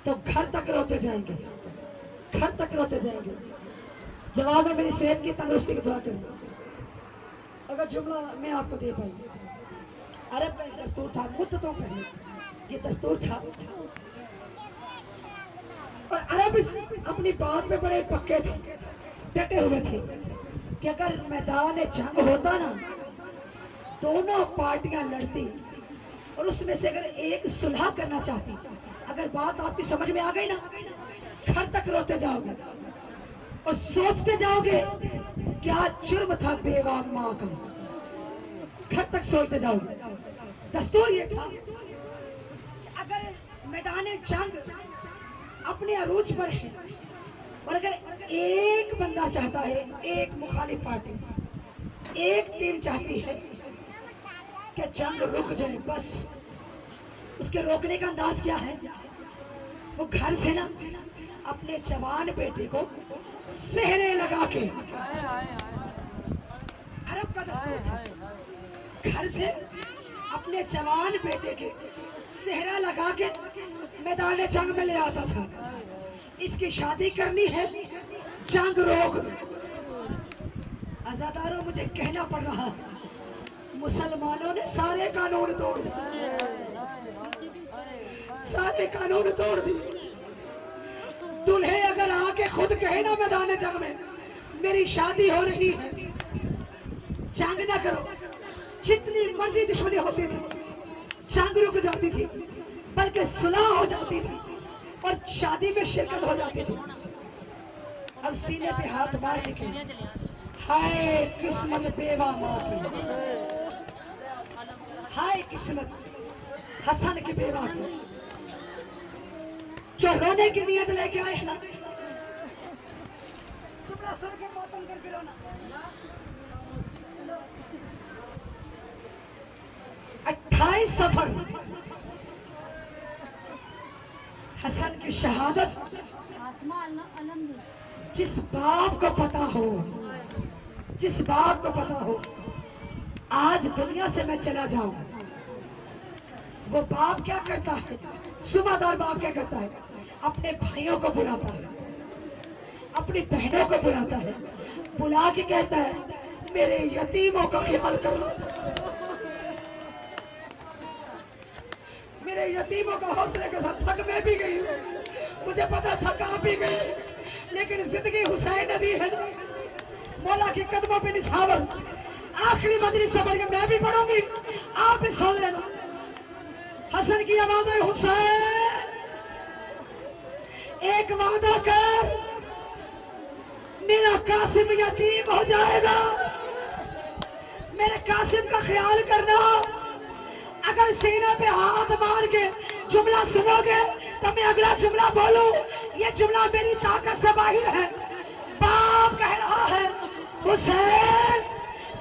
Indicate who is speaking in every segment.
Speaker 1: तो घर तक रोते जाएंगे, घर तक रोते जाएंगे। जवाब में मेरी सेहत की तंदुरुस्ती की दुआ करें। अगर जुमला मैं आपको दे पाई, अरब का एक दस्तूर था मुद्दतों पहले, ये दस्तूर था और अरब अपनी बात में बड़े पक्के थे, डटे हुए थे कि अगर मैदान जंग होता ना, दोनों पार्टियां लड़ती और उसमें से अगर एक सुलह करना चाहती, अगर बात आपकी समझ में आ गई ना, घर तक रोते जाओगे और सोचते जाओगे क्या जुर्म था बेवा माँ का, घर तक सोचते जाओगे। दस्तूर ये था अगर मैदान जंग अपने अरूज पर है और अगर एक बंदा चाहता है, एक मुखालिफ पार्टी, एक टीम चाहती है कि जंग रुक जाए, बस उसके रोकने का अंदाज क्या है, वो घर से ना अपने जवान बेटे को सेहरे लगा के, अरब का दस्तूर था, घर से अपने जवान बेटे के सेहरा लगा के मैदान जंग में ले आता था। इसकी शादी करनी है, जंग रोक। आजादारों, मुझे कहना पड़ रहा है, मुसलमानों ने सारे कानून तोड़ दिए, सारे कानून तोड़ दिए। दूल्हे अगर आके खुद कहे ना मैदान जंग में मेरी शादी हो रही है, जंग ना करो, जितनी मर्जी दुश्मनी होती थी जंग रुक जाती थी, बल्कि सुलह हो जाती थी और शादी में शिरकत हो जाती थी। अब सीने पे हाथ मार के, हाय किस्मत बेवा माँ की, हाय किस्मत हसन की बेवा की, जो रोने की नियत लेके आए हैं ना, चुपड़ा सुन के मातम करके रोना। 28 सफर हसन की शहादत, जिस बाप को पता हो, जिस बाप को पता हो आज दुनिया से मैं चला जाऊं, वो बाप क्या करता है, सुबादार बाप क्या करता है, अपने भाइयों को बुलाता है, अपनी बहनों को बुलाता है, बुला के कहता है मेरे यतीमों का ख्याल करो, मेरे यतीमों का हौसले के साथ। थक मैं भी गई, मुझे पता थक आप भी गई, लेकिन जिंदगी हुसैन नदी है, मौला के कदमों पे निछावर। आखिरी मजलिस से बढ़ के मैं भी पढ़ूंगी, आप भी सुन लेना। हसन की आवाज है, हुसैन एक वादा कर, मेरा कासिम यतीम हो जाएगा, मेरे कासिम का ख्याल करना। अगर सीने पे हाथ मार के जुमला सुनोगे तो मैं अगला जुमला बोलूं, ये जुमला मेरी ताकत से बाहर है। बाप कह रहा है हुसैन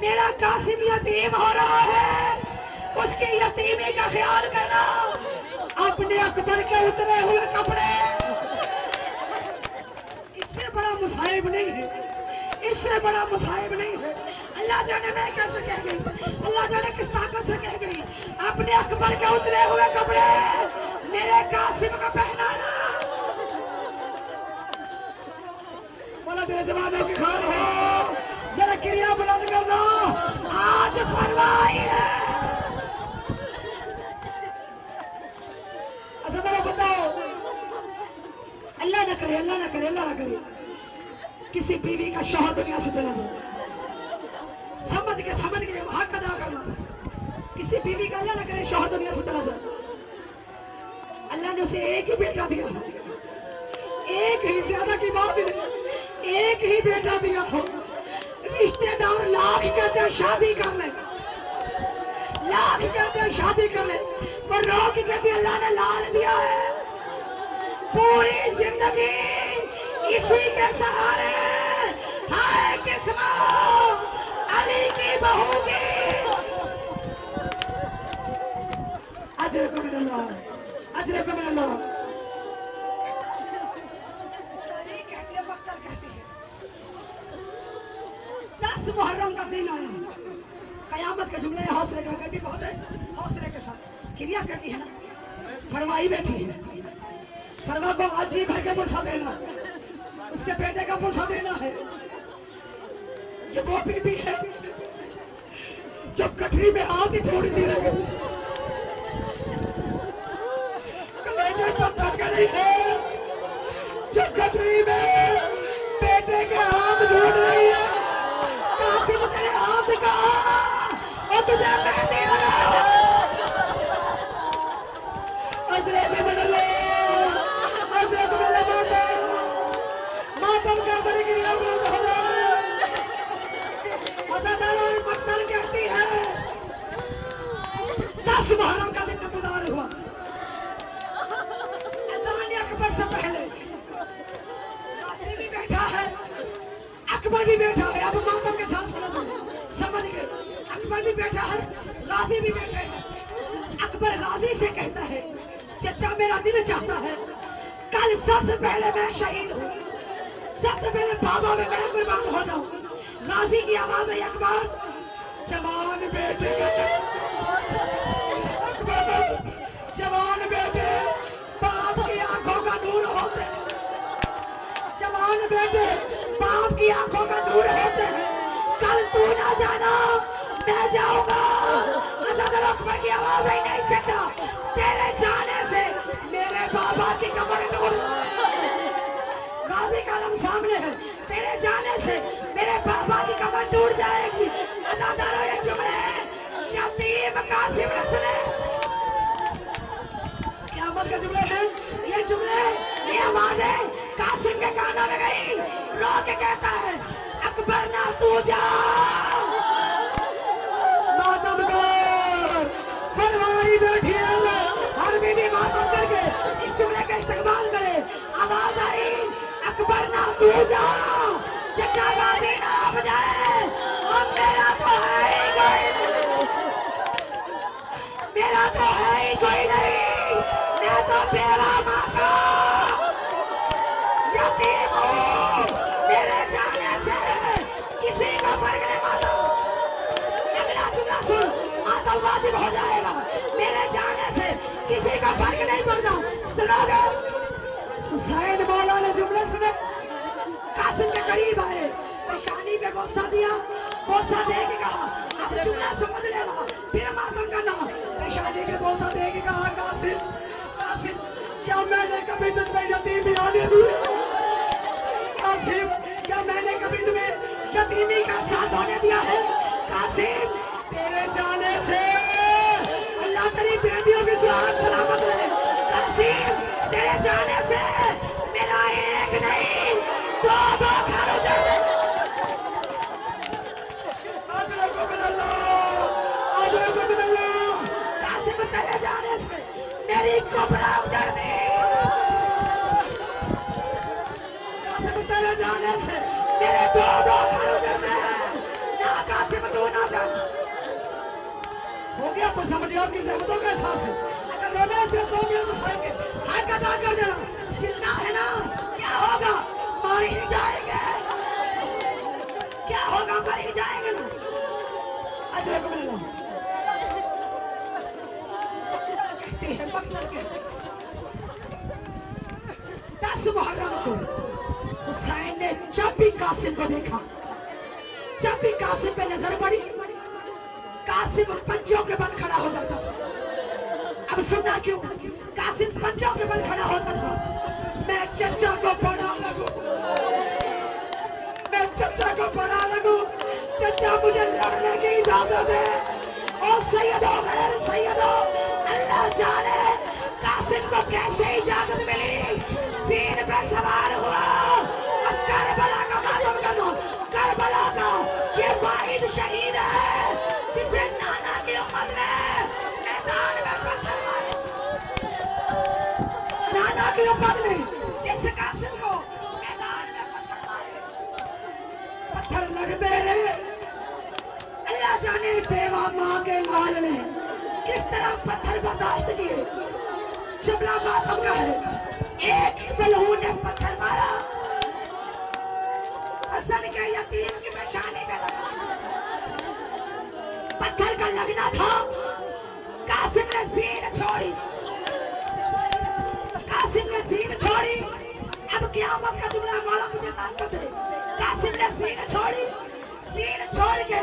Speaker 1: मेरा कासिम यतीम हो रहा है, उसकी यतीमी का ख्याल करना। अपने अकबर के उतरे हुए कपड़े, इससे बड़ा मुसाहिब नहीं है, इससे बड़ा मुसाहिब नहीं है। अल्लाह जाने मैं कैसे कह गई, अल्लाह जाने किस ताकत से कह गई। अपने अकबर के उतरे हुए कपड़े मेरे कासिम का पहनाना। बोला तेरे जवानों की खान हो, जरा क्रिया बुलंद कर दो, आज फरमाई है। अच्छा मेरा बताओ, अल्लाह ना करे, अल्लाह ना करे, अल्लाह ना करे किसी बीवी का शौहर दुनिया से चला जाए, समझ के हक अदा करना। किसी बीवी का अल्लाह ना करे शौहर दुनिया से चला जाए, अल्लाह ने उसे एक ही बेटा दिया, एक ही, ज्यादा की बात नहीं, एक ही बेटा दिया हो। रिश्तेदार लाख कहते हैं शादी कर ले, लाख कहते हैं शादी कर ले, पर रोक कहते अल्लाह ने लाल दिया है। पूरी जिंदगी इसी के सहारे, हाय किस्मत अली की बहू की। अजर को मिला, अजर को मिला। तारीख कहती है, वक्त कहती है। 10 मुहर्रम का दिन आया, कयामत के जुमले हौसले का करके बहुत है, हौसले के साथ क्रिया करती है ना, फरमाई बैठी है। सरवा को आज जी भर के पुरसा देना, उसके बेटे का पुरसा देना है। ये वो बीबी है जो कटरी में हाथ ही थोड़ी सी रह गई, कलेजे पर धड़कन रही है, जो कटरी में बेटे के हाथ ढूंढ रही है। कासिम तेरे हाथ का और तुझे मेहंदी लगा, अजरे में बदल लो, अजरे में लगा दे, मातम का बड़ी गिरिया हो जाए, अदादार पत्थर कहती है। 10 मुहर्रम का दिन नमूदार हुआ, अज़ान अकबर से पहले कासिम भी बैठा है, अकबर भी बैठा है। अब मातम के साथ समझ गए, अकबर भी बैठा है, गाजी भी बैठे हैं। अकबर गाजी से कहता है, चचा मेरा दिल चाहता है कल सबसे पहले मैं शहीद हूँ, सबसे पहले बाबा में मैं कुर्बान हो जाऊँ। गाजी की आवाज है, अकबर जवान बेटे, अकबर जवान बेटे बाप की आंखों का नूर होते हैं, जवान बेटे बाप की आंखों का नूर होते हैं। कल तू ना जाना मैं जाऊंगा। अकबर की आवाज आई, नहीं चचा तेरे जाने से मेरे बाबा की कमर टूट, गाजी का नाम सामने है, तेरे जाने से मेरे बाबा की कमर टूट जाएगी। अदादारो ये जुमले यतीम कासिम रसले क़यामत के जुमले हैं, ये जुमले ये आवाजें कासिम के कानों में गई। रो के कहता है, अकबर ना तू जा, मातम कर, फरमाई बैठी है, हर बीवी मातम करके इस जुमले का इस्तेमाल करे। आवाज आई, अकबर ना तू जा, चचा गाजी ना बजाए, और मेरा तो है ही कोई, मेरा तो है ही कोई नहीं, मैं तो तेरा माँ का यतीम हूँ, मेरे जाने से किसी का फर्क नहीं पड़ता। अगला जुमला सुन, मातम वाजिब हो जाएगा, मेरे जाने से किसी का फर्क नहीं पड़ता। सुनोगे? हुसैन मौला ने जुमले सुने, कासिम के करीब आए, पेशानी पे बोसा दिया, बोसा दे के कहा, अब जुमला समझ लेना, फिर मातम करना। पेशानी के बोसा दे के कहा, कासिम कासिम क्या मैंने कभी तुझमें यतीमी आने दी? कासिम क्या मैंने कभी तुम्हें यतीमी का साथ होने दिया है? कासिम तेरे जाने से अल्लाह तेरी बेटियों की सुहाग सलामत रहे। कासिम तेरे जाने से मेरा एक नहीं दो घर उजाड़े। अजरे को बदल लो, अजरे को बदल लो। कासिम तेरे जाने से मेरी कब्र उजाड़ दे, कासिम तेरे जाने से मेरे दो घर उजाड़ दे। ना कासिम तू ना जा। हो गया कुछ समझ लो, आपकी जरूरतों का एहसास है। अगर रोने से 2 मिनट गुस्साएंगे, हाथ का दान कर देना, जिंदा है ना, क्या होगा? मर ही जाएंगे, क्या होगा? मर ही जाएंगे ना। अजरे को मिलना कहती है, पत्थर के 10 मुहर्रम को हुसैन ने जब भी कासिम को देखा, जब भी कासिम पे नजर पड़ी, कासिम पंजों के बल खड़ा हो जाता था। अब सुनना क्यों? कासिम पंजों के बल खड़ा होता था, मैं चचा को पढ़ा लगूं, मैं चचा को पढ़ा लगूं, चचा मुझे लड़ने की इजाजत है। और सैयदो गैर सैयदो, अल्लाह जाने कासिम को कैसे इजाजत मिली। सीन पे सवार हुआ, अब करबला का मातम कर दो। करबला का ये वाहिद शहीद है जिसे नाना की उम्र में मैदान में पत्थर मारे, नाना की उम्र में जिस कासिम को मैदान में पत्थर मारे, पत्थर लगते रहे। अल्लाह जाने बेवा माँ के लाल ने किस तरह पत्थर बर्दाश्त किए। जुमला मातम का है, एक बलहू ने पत्थर मारा, हसन के यतीम की पेशानी पे लगा। पत्थर का लगना था, कासिम ने सीन छोड़ी, कासिम ने सीन कियामत का जुमला वाला मुझे ताकत है। कासिम ने सीन छोड़ के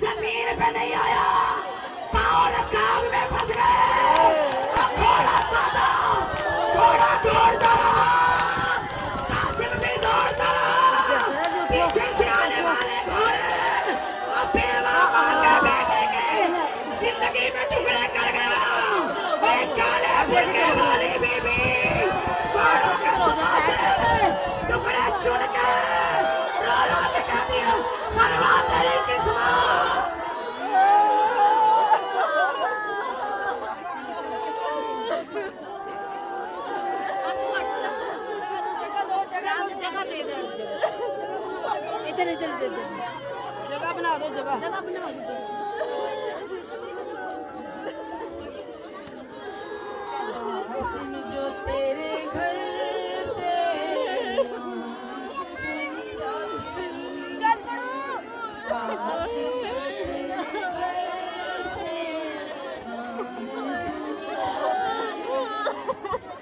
Speaker 1: जमीन पे नहीं आया, पाँव रकाब में फंस गए। घोड़ा माता, घोड़ा दौड़ता रहा, कासिम भी दौड़ता रहा, पीछे से आने वाले घोड़े अब बेवा मार के बैठेंगे, जिंदगी में टुकड़े कर गया। एक काले बुर्के वाली बीबी घोड़ों के टुकड़े चुन के रो के कहती है, मरवा तेरी किस्मत।
Speaker 2: जगह दे दे, इधर इधर दे दे, जगह बना दो, जगह बना दो। जो तेरे घर से चल पड़ो।